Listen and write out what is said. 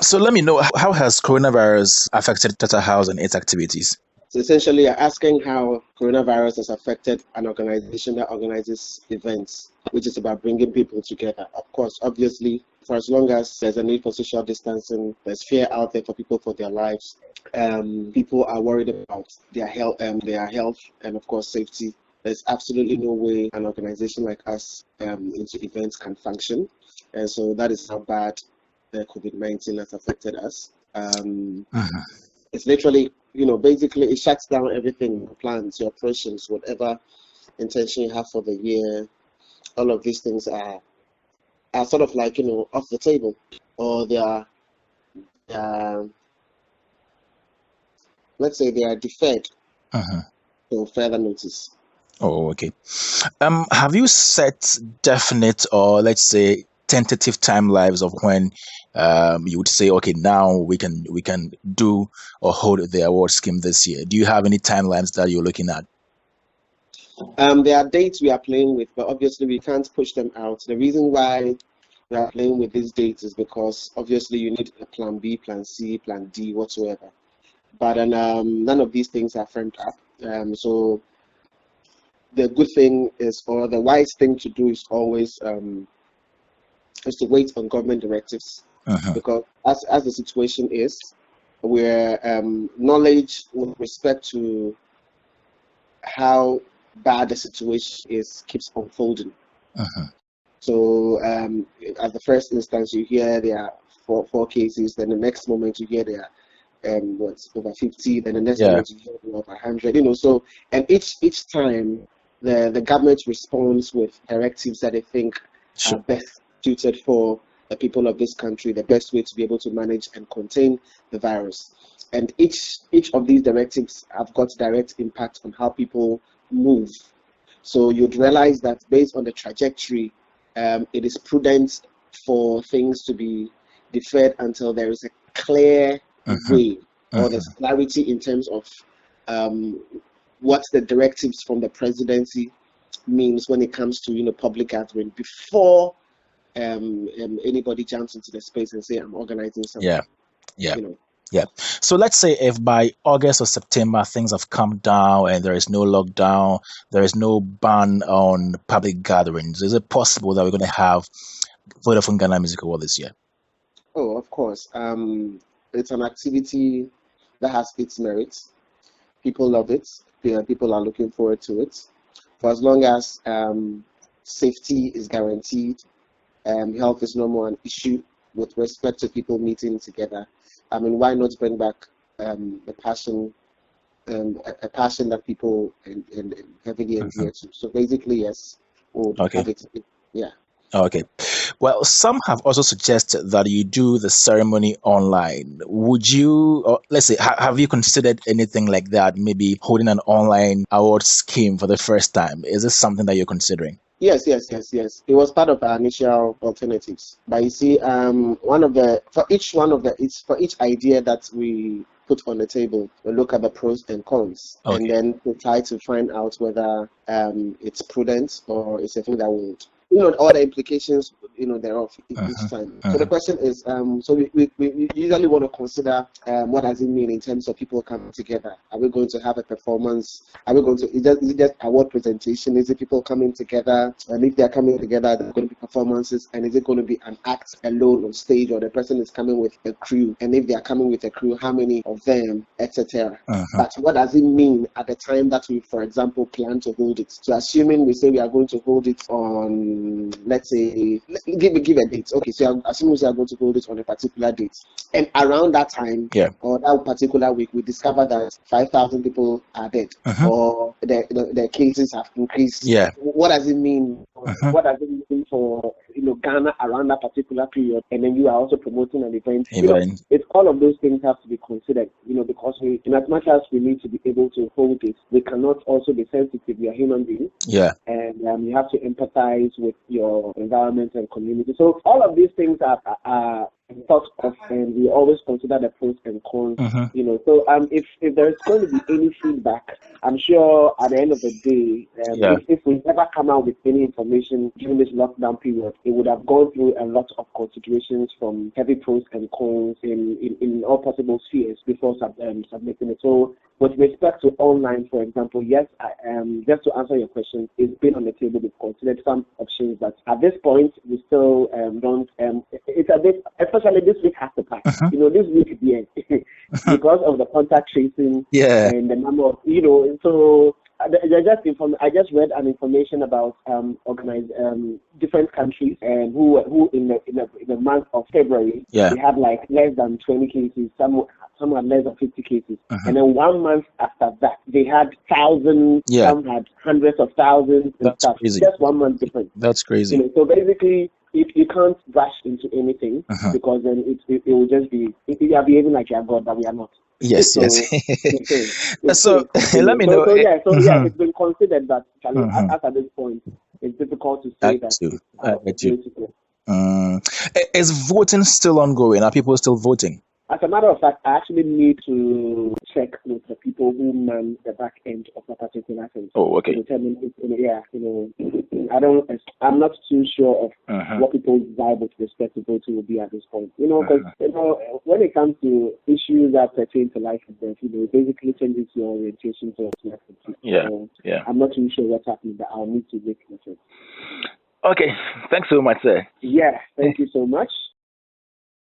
So let me know, how has coronavirus affected Charterhouse and its activities? So essentially, you're asking how coronavirus has affected an organization that organizes events, which is about bringing people together. Of course, obviously, for as long as there's a need for social distancing, there's fear out there for people for their lives. People are worried about their health, and of course safety. There's absolutely no way an organization like us into events can function, and so that is how bad the COVID-19 has affected us. It's literally, basically it shuts down everything, your plans, your operations, whatever intention you have for the year. All of these things are sort of like, off the table, or they are, let's say they are deferred to further notice. Oh, okay. Have you set definite, or let's say tentative timelines of when you would say, okay, now we can do or hold the award scheme this year? Do you have any timelines that you're looking at? There are dates we are playing with, but obviously we can't push them out. The reason why we are playing with these dates is because obviously you need a plan B, plan C, plan D, whatsoever. But none of these things are firmed up. So the good thing is, or the wise thing to do is always is to wait on government directives, because as the situation is, where knowledge with respect to how bad the situation is keeps unfolding. So at the first instance, you hear there are four cases, then the next moment you hear there are over 50, then the next moment you hear over 100. So and each time the government responds with directives that they think are best suited for the people of this country, the best way to be able to manage and contain the virus. And each of these directives have got direct impact on how people move. So you'd realize that based on the trajectory, it is prudent for things to be deferred until there is a clear way, or there's clarity in terms of what the directives from the presidency means when it comes to public gathering, before anybody jumps into the space and say, I'm organizing something. Yeah. So let's say if by August or September things have come down and there is no lockdown, there is no ban on public gatherings, is it possible that we're going to have Vodafone Ghana Music Award this year? Oh, of course. It's an activity that has its merits. People love it. People are looking forward to it. For as long as safety is guaranteed, health is no more an issue with respect to people meeting together. I mean, why not bring back the passion, a passion that people heavily adhere to? So basically, yes, we'll have it. Yeah. Okay. Well, some have also suggested that you do the ceremony online. Would you, or let's say, have you considered anything like that? Maybe holding an online award scheme for the first time. Is this something that you're considering? Yes. It was part of our initial alternatives. But you see, for each idea that we put on the table, we look at the pros and cons, and then we try to find out whether it's prudent or it's a thing that would, all the implications, thereof each time. So the question is, so we usually want to consider what does it mean in terms of people coming together. Are we going to have a performance? Are we going to, is it just award presentation? Is it people coming together? And if they're coming together, there are going to be performances. And is it going to be an act alone on stage, or the person is coming with a crew? And if they are coming with a crew, how many of them, etc. But what does it mean at the time that we, for example, plan to hold it? So assuming we say we are going to hold it on, let's say, give a date. Okay, so assuming we are going to hold it on a particular date, and around that time, or that particular week, we discover that 5,000 people are dead, or the cases have increased. What does it mean? What does it mean for Ghana around that particular period? And then you are also promoting an event. It's all of those things have to be considered. Because in as much as we need to be able to hold it, we cannot also be sensitive. We are human beings. And you have to empathize with your environment and community. So all of these things are thought of, and we always consider the pros and cons. Mm-hmm. So if there's going to be any feedback, I'm sure at the end of the day, Yeah. if we ever come out with any information during this lockdown period, it would have gone through a lot of considerations from heavy pros and cons in all possible spheres before submitting it. So with respect to online, for example, yes, just to answer your question, it's been on the table. We've considered some options, but at this point, we still don't. It's a bit, especially this week has to pass. Mm-hmm. This week, yeah, because of the contact tracing Yeah. and the number of, so I just read an information about organized different countries and who in the month of February Yeah. they had like less than 20 cases, some had less than 50 cases, Mm-hmm. and then 1 month after that they had thousands, Yeah. some had hundreds of thousands and That's stuff. crazy. Just 1 month difference. That's crazy. So basically, you can't rush into anything Mm-hmm. because then it will just be you are behaving like you are God, but we are not. Yes, So yes. So let me know. so yeah, Mhm. it's been considered, but Charlie, Mhm. at this point, it's difficult to I say get that you. it's I out of the get you. way to go. Is voting still ongoing? Are people still voting? As a matter of fact, I actually need to check with the people who man the back end of a particular thing Oh, to okay. determine if, I'm not too sure of Mhm. what people's vibe with respect to voting will be at this point. Because when it comes to issues that pertain to life and death, it basically changes your orientation towards life and death. Yeah. So Yeah. I'm not too sure what's happening, but I'll need to make a choice. Okay. Thanks so much, sir. Yeah, thank you so much.